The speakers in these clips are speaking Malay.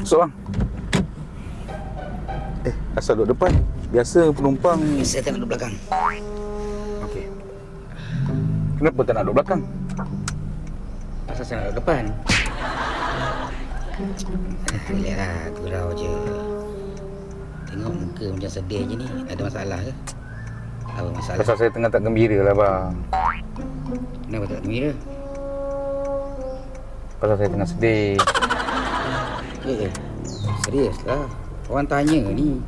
Masuk bang. Asal duduk depan. Biasa penumpang. Saya tak nak duduk belakang. Okey. Kenapa tak nak duduk belakang? Pasal saya nak duduk depan. Lihatlah, gurau je. Tengok muka macam sedih je ni. Ada masalah ke? Apa masalah? Pasal saya tengah tak gembira lah bang. Kenapa tak gembira? Pasal saya tengah sedih. Serius lah. Orang tanya ni.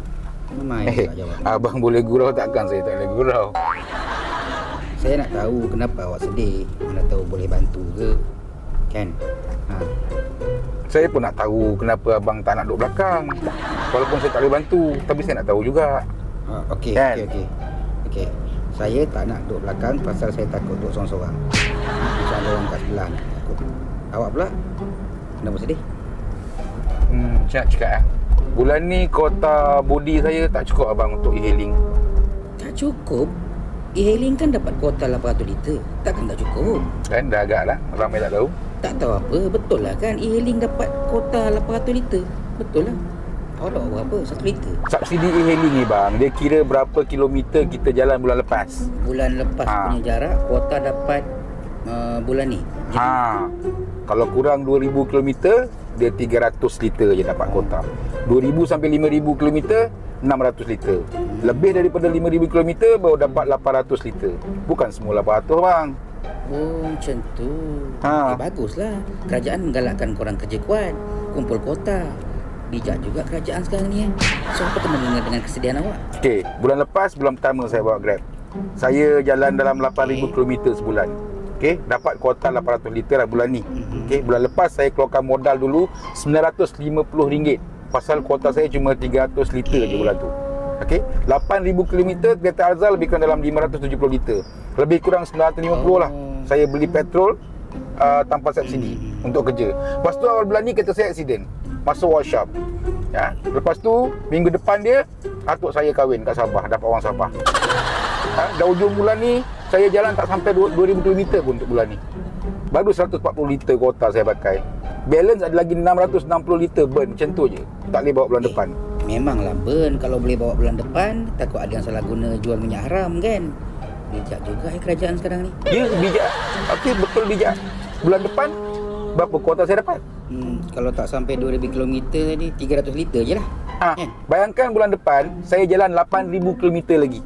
Memang tak jawab. Abang boleh gurau, takkan saya tak boleh gurau. Saya nak tahu kenapa awak sedih. Mana tahu boleh bantu ke. Kan? Saya pun nak tahu kenapa abang tak nak duduk belakang. Walaupun saya tak boleh bantu, tapi saya nak tahu juga. Okey. Saya tak nak duduk belakang pasal saya takut duduk sorang-sorang. Macam ada orang kat sebelah ni. Takut. Awak pula? Kenapa sedih? Macam nak cakap bulan ni kota body saya tak cukup abang untuk e-hailing. Tak cukup? E-hailing kan dapat kuota 800 liter. Takkan tak cukup? Kan dah agak lah, ramai tak tahu. Tak tahu apa, betul lah kan e-hailing dapat kuota 800 liter. Betul lah. Awak dapat berapa? 1 liter? Subsidi e-hailing ni bang, dia kira berapa kilometer kita jalan bulan lepas. Bulan lepas punya jarak, kuota dapat bulan ni. Kalau kurang 2000 km, dia 300 liter je dapat kuota. 2000 sampai 5000 km, 600 liter. Lebih daripada 5000 km baru dapat 800 liter. Bukan semua 800 bang. Oh, macam tu. Baguslah. Kerajaan menggalakkan korang kerja kuat, kumpul kuota. Bijak juga kerajaan sekarang ni. So, apa teman dengan kesedihan awak? Okey, bulan lepas, bulan pertama saya bawa Grab. Saya jalan dalam 8000 km sebulan. Okey, dapat kuota 800 liter lah bulan ni. Okey, bulan lepas saya keluarkan modal dulu RM950. Pasal kuota saya cuma 300 liter je bulan tu. Okey, 8000 km kereta Arzal lebih kurang dalam 570 liter. Lebih kurang 950 lah. Saya beli petrol tanpa subsidi untuk kerja. Lepas tu awal bulan ni kereta saya aksiden. Masuk workshop. Lepas tu minggu depan dia atuk saya kahwin kat Sabah, dapat orang Sabah. Dah ujung bulan ni saya jalan tak sampai 2000 km pun untuk bulan ni. Baru 140 liter kuota saya pakai. Balance ada lagi 660 liter burn, macam tu je. Tak boleh bawa bulan depan. Memanglah burn kalau boleh bawa bulan depan. Takut ada yang salah guna jual minyak haram kan. Bijak juga kerajaan sekarang ni. Ya, bijak. Okey, betul bijak. Bulan depan berapa kuota saya dapat? Kalau tak sampai 2000 km ni 300 liter je lah. Bayangkan bulan depan saya jalan 8000 km lagi.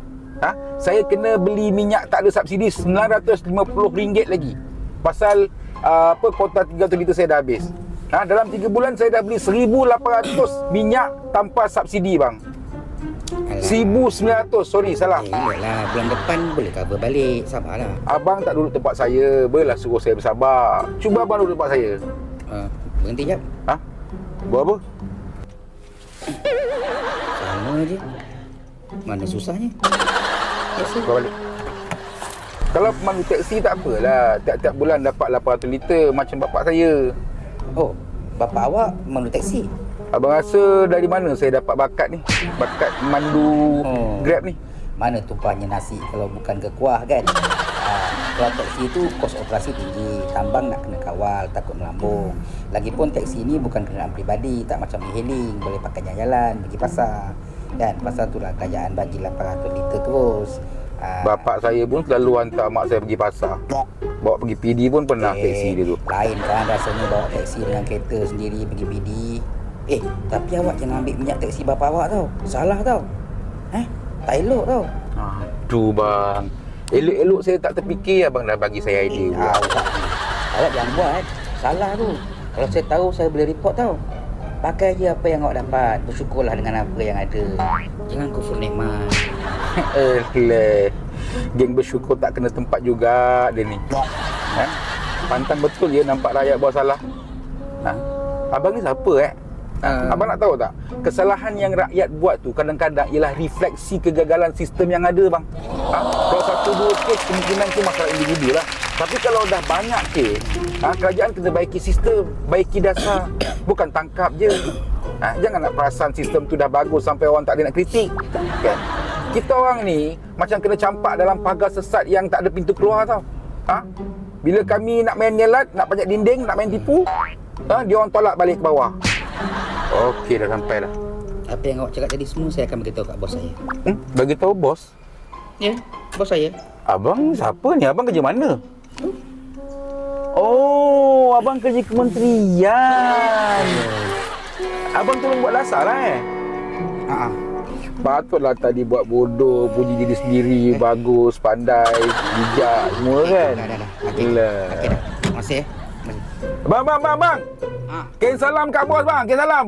Saya kena beli minyak tak ada subsidi RM950 lagi. Pasal kuota 300 liter saya dah habis. Dalam 3 bulan saya dah beli 1800 minyak tanpa subsidi bang. 1900, sorry salah. Iyalah, bulan depan boleh cover balik. Sabarlah. Abang tak duduk tempat saya, bolehlah suruh saya bersabar. Cuba abang duduk tempat saya. Berhenti jap. Buat apa? Sama je. Mana susahnya? Kau balik. Kalau pemandu teksi tak apalah. Tiap-tiap bulan dapat 800 liter macam bapak saya. Oh, bapak awak pemandu teksi? Abang rasa dari mana saya dapat bakat ni? Bakat memandu Grab ni? Mana tumpahnya nasi kalau bukan ke kuah kan? Kalau teksi tu kos operasi tinggi, tambang nak kena kawal, takut melambung. Lagipun teksi ni bukan kenderaan peribadi, tak macam e-hailing, boleh pakai jalan-jalan, pergi pasar. Kan, pasal tu lah kerajaan bagi 800 liter terus. Bapak saya pun selalu hantar mak saya pergi pasar. Bawa pergi PD pun pernah teksi dia tu. Lain kan rasanya bawa teksi dengan kereta sendiri pergi PD. Tapi awak jangan ambil minyak teksi bapak awak tau. Salah tau. Tak elok tau. Aduh bang, elok-elok saya tak terfikir abang dah bagi saya idea. Awak jangan buat. Salah tu. Kalau saya tahu saya boleh report tau. Pakai je apa yang awak dapat. Bersyukurlah dengan apa yang ada. Jangan kufur nikmat. Geng bersyukur tak kena tempat juga dia ni. Pantang betul je nampak rakyat buat salah. Abang ni siapa Abang nak tahu tak? Kesalahan yang rakyat buat tu kadang-kadang ialah refleksi kegagalan sistem yang ada bang. Kalau 1-2 kes kemungkinan tu masalah individu lah. Tapi kalau dah banyak kes, kerajaan kena baiki sistem, baiki dasar. Bukan tangkap je. Jangan nak perasan sistem tu dah bagus sampai orang tak ada nak kritik kan? Kita orang ni macam kena campak dalam pagar sesat yang tak ada pintu keluar tau. Bila kami nak main nyelat, nak panjat dinding, nak main tipu, dia orang tolak balik ke bawah. Okey, dah sampai dah. Apa yang awak cakap tadi semua saya akan beritahu kat bos saya. Bagi tahu bos. Ya, bos saya. Abang siapa ni? Abang kerja mana? Oh, abang kerja kementerian. Abang tolong buat lasar lah Ha. Patutlah tadi buat bodoh, puji diri sendiri, bagus, pandai, bijak semua kan. Dah. Okey. Gila. Okey dah. Terima kasih. Bang. Ha. Kirim salam kat bos bang, kirim salam.